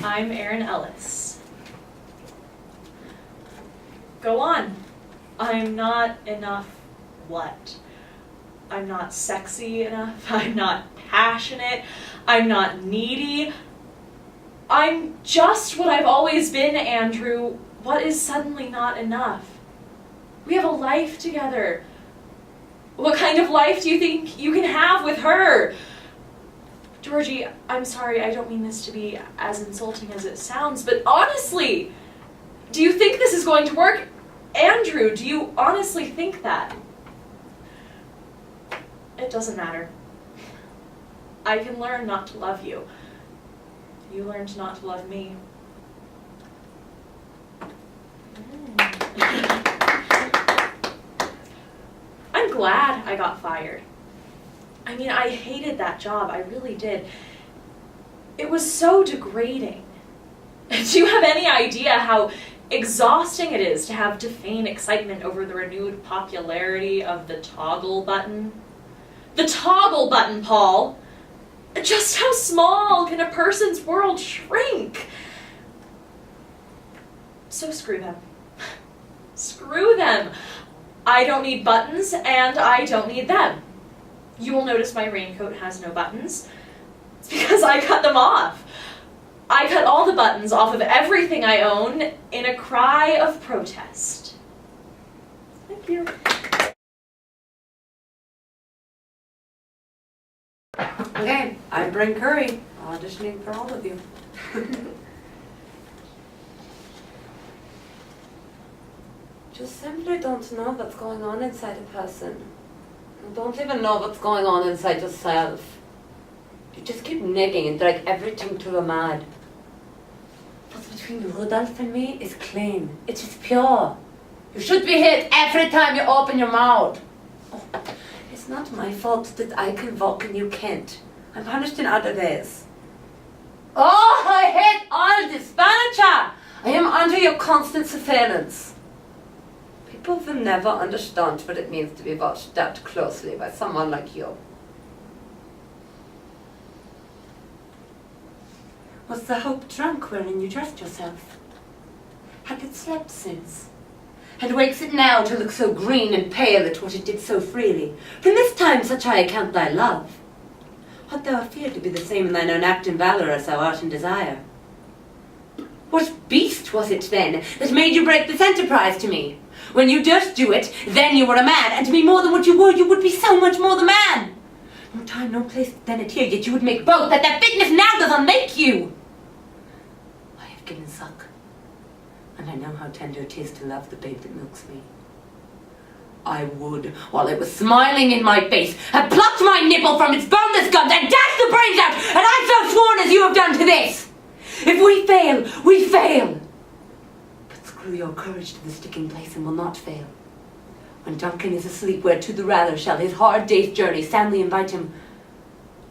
I'm Erin Ellis. Go on. I'm not enough what? I'm not sexy enough. I'm not passionate. I'm not needy. I'm just what I've always been, Andrew. What is suddenly not enough? We have a life together. What kind of life do you think you can have with her? Georgie, I'm sorry, I don't mean this to be as insulting as it sounds, but honestly, do you think this is going to work? Andrew, do you honestly think that? It doesn't matter. I can learn not to love you. You learned not to love me. I'm glad I got fired. I mean, I hated that job, I really did. It was so degrading. Do you have any idea how exhausting it is to have to feign excitement over the renewed popularity of the toggle button? The toggle button, Paul! Just how small can a person's world shrink? So screw them. Screw them! I don't need buttons, and I don't need them. You will notice my raincoat has no buttons. It's because I cut them off. I cut all the buttons off of everything I own in a cry of protest. Thank you. Okay, I'm Bryn Curry, auditioning for all of you. Just simply don't know what's going on inside a person. You don't even know what's going on inside yourself. You just keep nigging and drag everything to the mad. What's between Rudolph and me is clean. It is pure. You should be hit every time you open your mouth. Oh, it's not my fault that I can walk and you can't. I'm punished in other ways. Oh, I hate all this furniture. I am under your constant surveillance. People will never understand what it means to be watched that closely by someone like you. Was the hope drunk wherein you dressed yourself? Had it slept since? And wakes it now to look so green and pale at what it did so freely? From this time such I account thy love. What thou feared to be the same in thine own act and valour as thou art in desire? What beast was it then that made you break this enterprise to me? When you durst do it, then you were a man, and to be more than what you would be so much more the man. No time, no place then it here, yet you would make both, that their fitness now doth unmake you. I have given suck, and I know how tender it is to love the babe that milks me. I would, while it was smiling in my face, have plucked my nipple from its boneless gums and dashed the brains out, and I so sworn as you have done to this. If we fail, we fail. But screw your courage to the sticking place and will not fail. When Duncan is asleep, where to the rather shall his hard day's journey soundly invite him,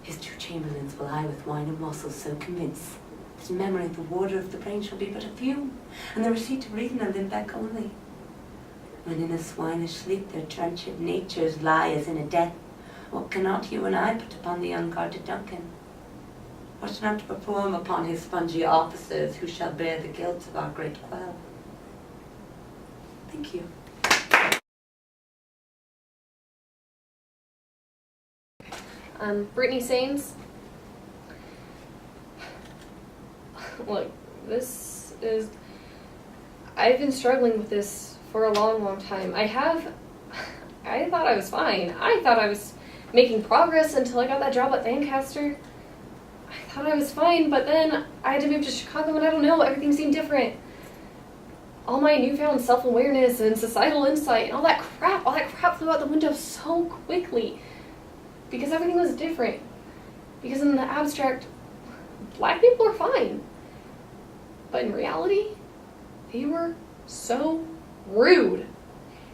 his two chamberlains will I with wine and morsels so convince that in memory the warder of the brain shall be but a few, and the receipt of reason a limbeck only. When in a swinish sleep their trenchant natures lie as in a death, what cannot you and I put upon the unguarded Duncan? What not to perform upon his spongy officers who shall bear the guilt of our great quell? Thank you. Brittany Sains. Look, I've been struggling with this for a long, long time. I thought I was fine. I thought I was making progress until I got that job at Lancaster. I thought I was fine, but then I had to move to Chicago and I don't know, everything seemed different. All my newfound self-awareness and societal insight and all that crap flew out the window so quickly. Because everything was different. Because in the abstract, black people are fine. But in reality, they were so rude.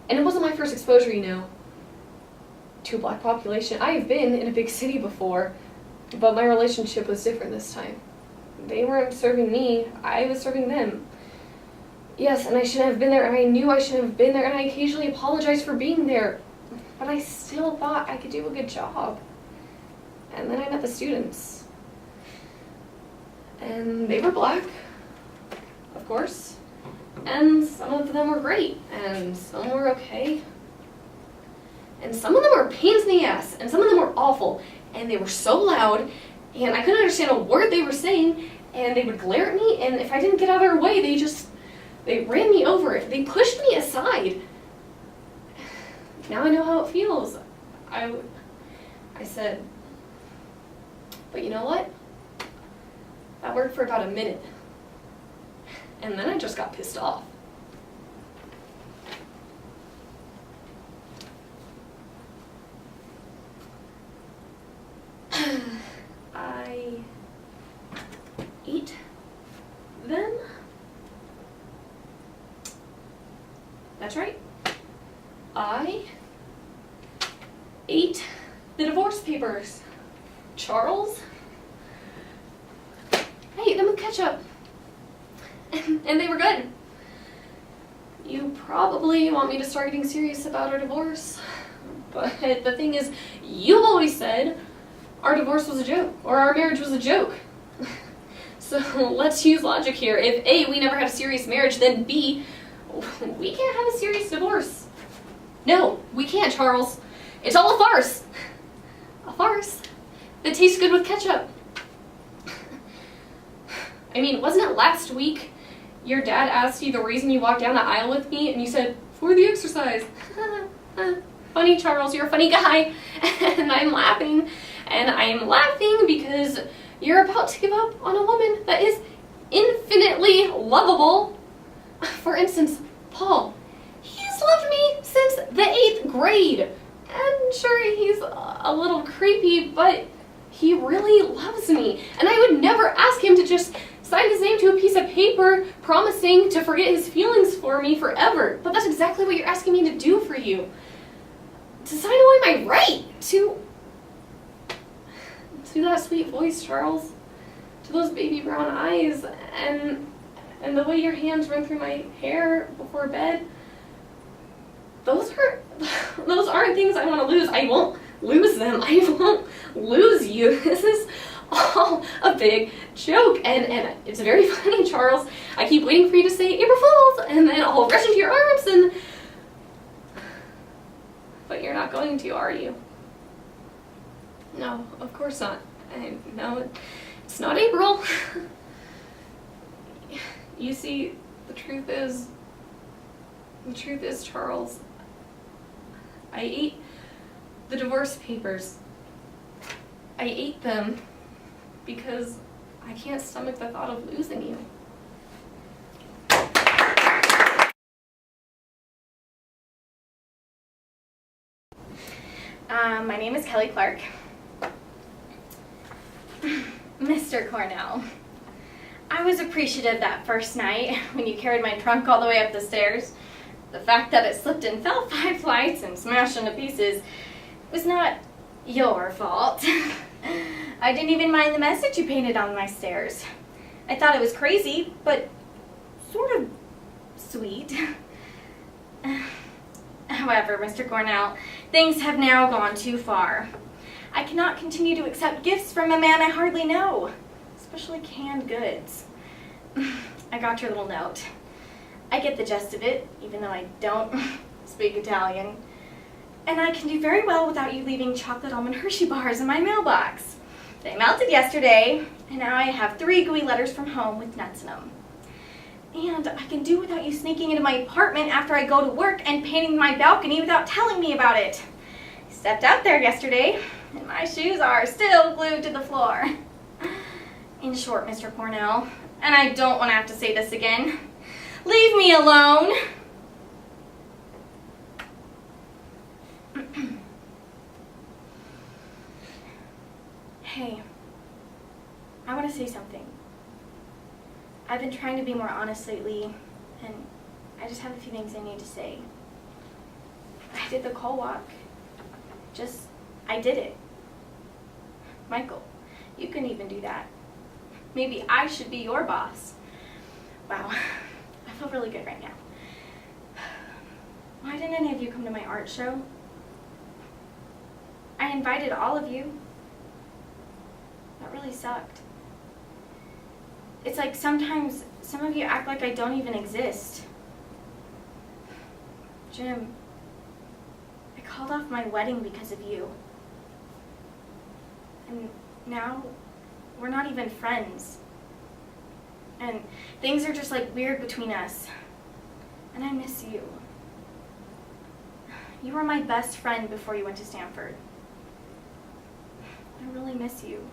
And it wasn't my first exposure, to a black population. I have been in a big city before, but my relationship was different this time. They weren't serving me, I was serving them. Yes, and I shouldn't have been there, and I knew I shouldn't have been there, and I occasionally apologized for being there. But I still thought I could do a good job. And then I met the students. And they were black, of course. And some of them were great, and some were okay. And some of them were pains in the ass, and some of them were awful. And they were so loud, and I couldn't understand a word they were saying, and they would glare at me, and if I didn't get out of their way, they ran me over. They pushed me aside. Now I know how it feels. I said, but you know what? That worked for about a minute. And then I just got pissed off. I ate them. That's right. I ate the divorce papers. Charles, I ate them with ketchup. And they were good. You probably want me to start getting serious about our divorce. But the thing is, you've always said our divorce was a joke, or our marriage was a joke. So let's use logic here. If A, we never had a serious marriage, then B, we can't have a serious divorce. No, we can't, Charles. It's all a farce. A farce that tastes good with ketchup. I mean, wasn't it last week your dad asked you the reason you walked down the aisle with me, and you said, for the exercise. Funny, Charles, you're a funny guy. And I'm laughing. And I'm laughing because you're about to give up on a woman that is infinitely lovable. For instance, Paul. He's loved me since the 8th grade. And sure, he's a little creepy, but he really loves me. And I would never ask him to just sign his name to a piece of paper promising to forget his feelings for me forever. But that's exactly what you're asking me to do for you. To sign away my right to that sweet voice, Charles. To those baby brown eyes and the way your hands run through my hair before bed. Those aren't things I want to lose. I won't lose them. I won't lose you. This is all a big joke. And it's very funny, Charles. I keep waiting for you to say April Fools, and then I'll rush into your arms but you're not going to, are you? No, of course not. No, it's not April. You see, the truth is, Charles, I ate the divorce papers. I ate them because I can't stomach the thought of losing you. My name is Kelly Clark. Mr. Cornell, I was appreciative that first night when you carried my trunk all the way up the stairs. The fact that it slipped and fell 5 flights and smashed into pieces was not your fault. I didn't even mind the message you painted on my stairs. I thought it was crazy, but sort of sweet. However, Mr. Cornell, things have now gone too far. I cannot continue to accept gifts from a man I hardly know, especially canned goods. I got your little note. I get the gist of it, even though I don't speak Italian. And I can do very well without you leaving chocolate almond Hershey bars in my mailbox. They melted yesterday, and now I have 3 gooey letters from home with nuts in them. And I can do without you sneaking into my apartment after I go to work and painting my balcony without telling me about it. I stepped out there yesterday, and my shoes are still glued to the floor. In short, Mr. Cornell, and I don't want to have to say this again, leave me alone. Hey, I want to say something. I've been trying to be more honest lately, and I just have a few things I need to say. I did the call walk. I did it. Michael, you can even do that. Maybe I should be your boss. Wow, I feel really good right now. Why didn't any of you come to my art show? I invited all of you. That really sucked. It's like sometimes some of you act like I don't even exist. Jim, I called off my wedding because of you. And now we're not even friends. And things are just like weird between us. And I miss you. You were my best friend before you went to Stanford. I really miss you.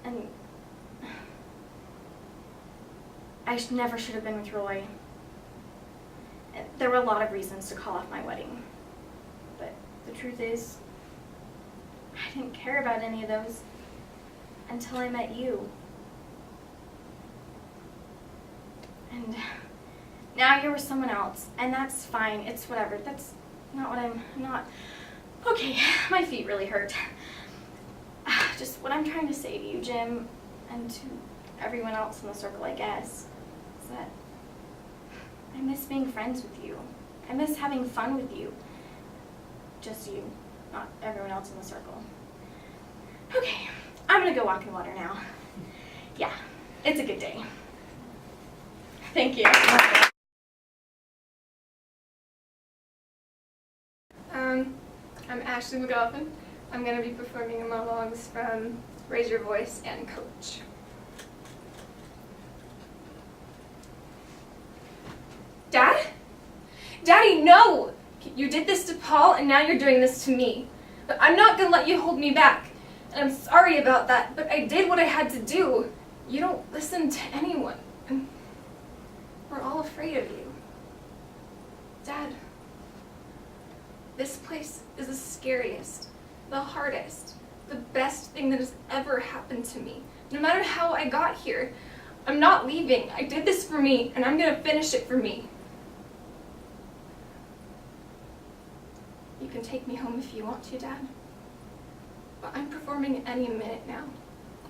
And I never should have been with Roy. There were a lot of reasons to call off my wedding. But the truth is, I didn't care about any of those until I met you. And now you're with someone else, and that's fine. It's whatever. That's not what I'm not. Okay, my feet really hurt. Just what I'm trying to say to you, Jim, and to everyone else in the circle, I guess, is that I miss being friends with you. I miss having fun with you. Just you, not everyone else in the circle. Okay, I'm gonna go walk in water now. Yeah, it's a good day. Thank you. I'm Ashley McGoffin. I'm going to be performing monologues from Raise Your Voice and Coach. Dad? Daddy, no! You did this to Paul, and now you're doing this to me. But I'm not going to let you hold me back. And I'm sorry about that, but I did what I had to do. You don't listen to anyone. And we're all afraid of you. Dad, this place is the scariest, the hardest, the best thing that has ever happened to me. No matter how I got here, I'm not leaving. I did this for me, and I'm going to finish it for me. You can take me home if you want to, Dad. But I'm performing any minute now.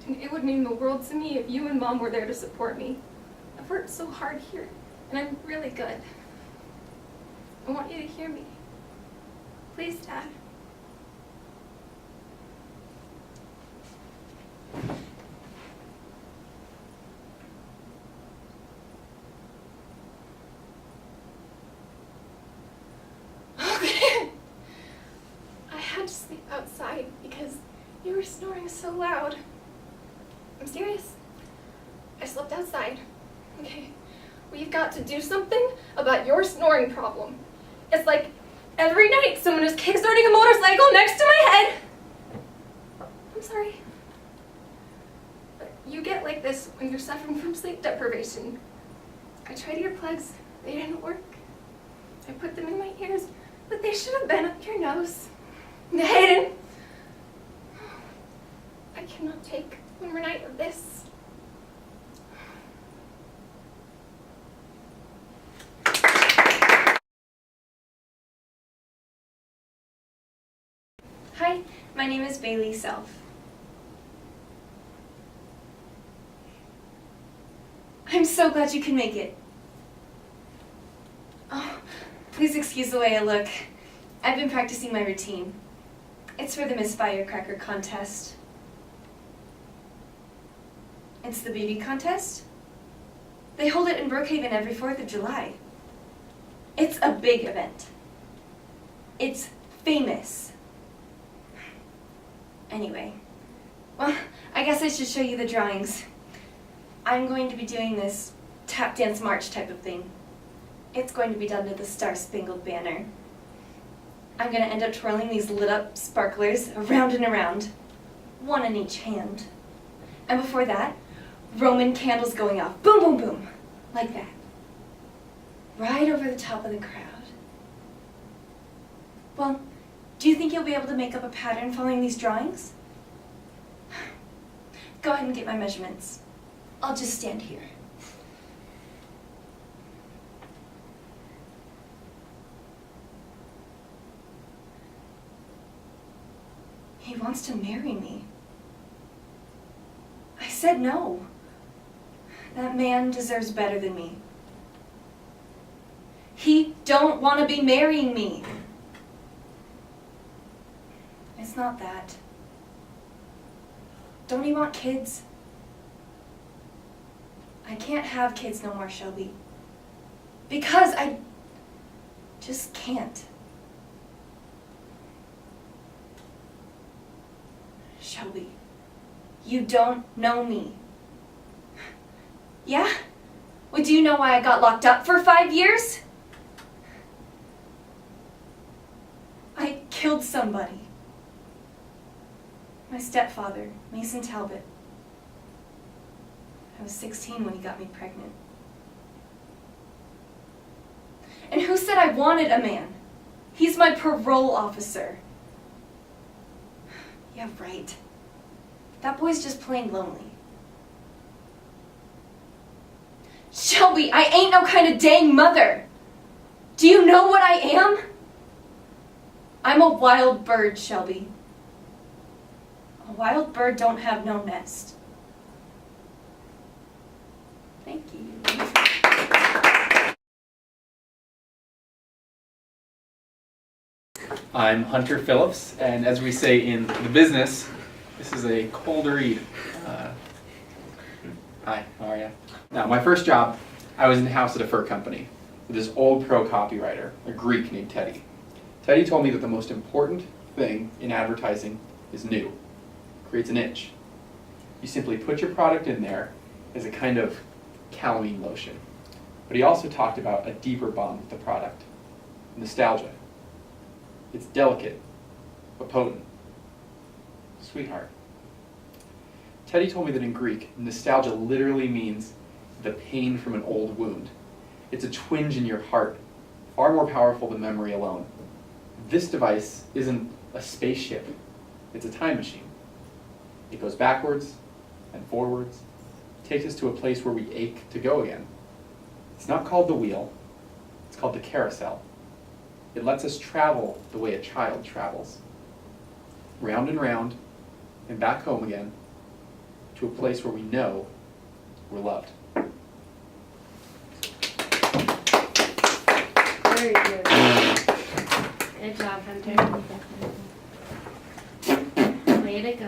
And it would mean the world to me if you and Mom were there to support me. I've worked so hard here, and I'm really good. I want you to hear me. Please, Dad. Okay. I had to sleep outside because you were snoring so loud. I'm serious. I slept outside. Okay. We've got to do something about your snoring problem. It's like every night someone is kickstarting a motorcycle next to my head. I'm sorry. But you get like this when you're suffering from sleep deprivation. I tried earplugs. They didn't work. I put them in my ears, but they should have been up your nose. They didn't. I cannot take one more night of this. Hi, my name is Bailey Self. I'm so glad you can make it. Oh, please excuse the way I look. I've been practicing my routine. It's for the Miss Firecracker contest. It's the beauty contest? They hold it in Brookhaven every 4th of July. It's a big event. It's famous. Anyway, well, I guess I should show you the drawings. I'm going to be doing this tap dance march type of thing. It's going to be done to the Star-Spangled Banner. I'm going to end up twirling these lit up sparklers around and around, one in each hand. And before that, Roman candles going off, boom, boom, boom, like that. Right over the top of the crowd. Well, do you think you'll be able to make up a pattern following these drawings? Go ahead and get my measurements. I'll just stand here. He wants to marry me. I said no. That man deserves better than me. He don't want to be marrying me. not that. Don't you want kids? I can't have kids no more, Shelby. Because I just can't. Shelby, you don't know me. Yeah? Well, do you know why I got locked up for 5 years? I killed somebody. My stepfather, Mason Talbot. I was 16 when he got me pregnant. And who said I wanted a man? He's my parole officer. Yeah, right. That boy's just plain lonely. Shelby, I ain't no kind of dang mother. Do you know what I am? I'm a wild bird, Shelby. A wild bird don't have no nest. Thank you. I'm Hunter Phillips, and as we say in the business, this is a cold read. Hi, how are you? Now, my first job, I was in-house at a fur company with this old pro copywriter, a Greek named Teddy. Teddy told me that the most important thing in advertising is new. It creates an itch. You simply put your product in there as a kind of calamine lotion. But he also talked about a deeper bond with the product, nostalgia. It's delicate, but potent. Sweetheart. Teddy told me that in Greek, nostalgia literally means the pain from an old wound. It's a twinge in your heart, far more powerful than memory alone. This device isn't a spaceship, it's a time machine. It goes backwards and forwards, takes us to a place where we ache to go again. It's not called the wheel, it's called the carousel. It lets us travel the way a child travels. Round and round, and back home again, to a place where we know we're loved. Very good. Good job, Hunter. Way to go.